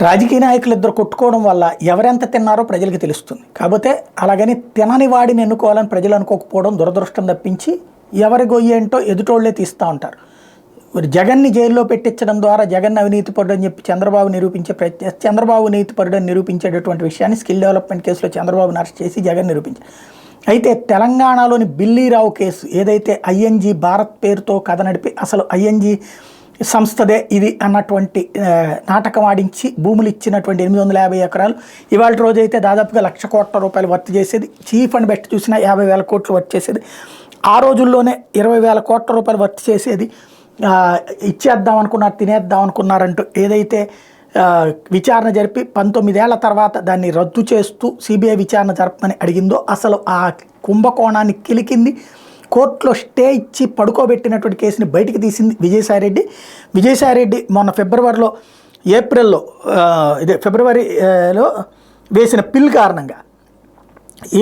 రాజకీయ నాయకులు ఇద్దరు కొట్టుకోవడం వల్ల ఎవరెంత తిన్నారో ప్రజలకు తెలుస్తుంది. కాకపోతే అలాగని తినని వాడిని ఎన్నుకోవాలని ప్రజలు అనుకోకపోవడం దురదృష్టం తప్పించి ఎవరి గొయ్యి ఏంటో ఎదుటోళ్లే తీస్తూ ఉంటారు. జగన్ని జైల్లో పెట్టించడం ద్వారా జగన్ అవినీతిపరుడు అని చెప్పి చంద్రబాబు నిరూపించే ప్రయత్నం, చంద్రబాబు నీతిపరుడు అని నిరూపించేటటువంటి విషయాన్ని స్కిల్ డెవలప్మెంట్ కేసులో చంద్రబాబును అరెస్ట్ చేసి జగన్ నిరూపించారు. అయితే తెలంగాణలోని బిల్లీరావు కేసు ఏదైతే ఐఎన్జీ భారత్ పేరుతో కథ నడిపి అసలు ఐఎన్జీ సంస్థదే ఇది అన్నటువంటి నాటకం ఆడించి భూములు ఇచ్చినటువంటి 850 ఎకరాలు ఇవాళ రోజైతే దాదాపుగా 1,00,000 కోట్ల రూపాయలు వర్త్ చేసేది, చీఫ్ అండ్ బెస్ట్ చూసినా 50,000 కోట్లు వర్త్ చేసేది, ఆ రోజుల్లోనే 20,000 కోట్ల రూపాయలు వర్త్ చేసేది ఇచ్చేద్దాం అనుకున్నారు, తినేద్దాం అనుకున్నారంటూ ఏదైతే విచారణ జరిపి 19 ఏళ్ల తర్వాత దాన్ని రద్దు చేస్తూ సిబిఐ విచారణ జరపమని అడిగిందో అసలు ఆ కుంభకోణాన్ని కిలికింది. కోర్టులో స్టే ఇచ్చి పడుకోబెట్టినటువంటి కేసుని బయటికి తీసింది విజయసాయిరెడ్డి. విజయసాయిరెడ్డి మొన్న ఫిబ్రవరిలో వేసిన పిల్ కారణంగా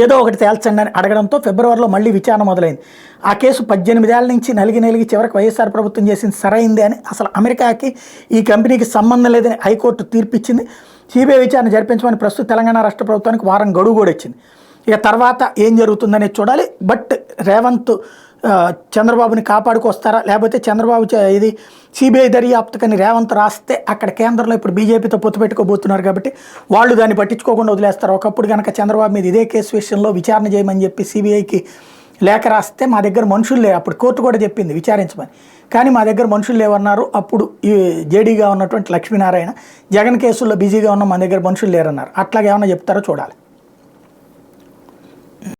ఏదో ఒకటి తేల్చండి అని అడగడంతో ఫిబ్రవరిలో మళ్ళీ విచారణ మొదలైంది. ఆ కేసు 18 ఏళ్ల నుంచి నలిగి చివరికి వైఎస్ఆర్ ప్రభుత్వం చేసింది సరైంది అని, అసలు అమెరికాకి ఈ కంపెనీకి సంబంధం లేదని హైకోర్టు తీర్పిచ్చింది. సిబిఐ విచారణ జరిపించమని ప్రస్తుత తెలంగాణ రాష్ట్ర ప్రభుత్వానికి వారం గడువు కూడా ఇచ్చింది. ఇక తర్వాత ఏం జరుగుతుందనేది చూడాలి. బట్ రేవంత్ చంద్రబాబుని కాపాడుకొస్తారా, లేకపోతే చంద్రబాబు ఇది సిబిఐ దర్యాప్తుకని రేవంత్ రాస్తే అక్కడ కేంద్రంలో ఇప్పుడు బీజేపీతో పొత్తు పెట్టుకోబోతున్నారు కాబట్టి వాళ్ళు దాన్ని పట్టించుకోకుండా వదిలేస్తారు. ఒకప్పుడు కనుక చంద్రబాబు మీద ఇదే కేసు విషయంలో విచారణ చేయమని చెప్పి సిబిఐకి లేఖ రాస్తే మా దగ్గర మనుషులు లేవు, అప్పుడు కోర్టు కూడా చెప్పింది విచారించమని, కానీ మా దగ్గర మనుషులు లేవన్నారు. అప్పుడు ఈ జేడీగా ఉన్నటువంటి లక్ష్మీనారాయణ జగన్ కేసుల్లో బిజీగా ఉన్న మా దగ్గర మనుషులు లేరన్నారు. అట్లాగేమన్నా చెప్తారో చూడాలి.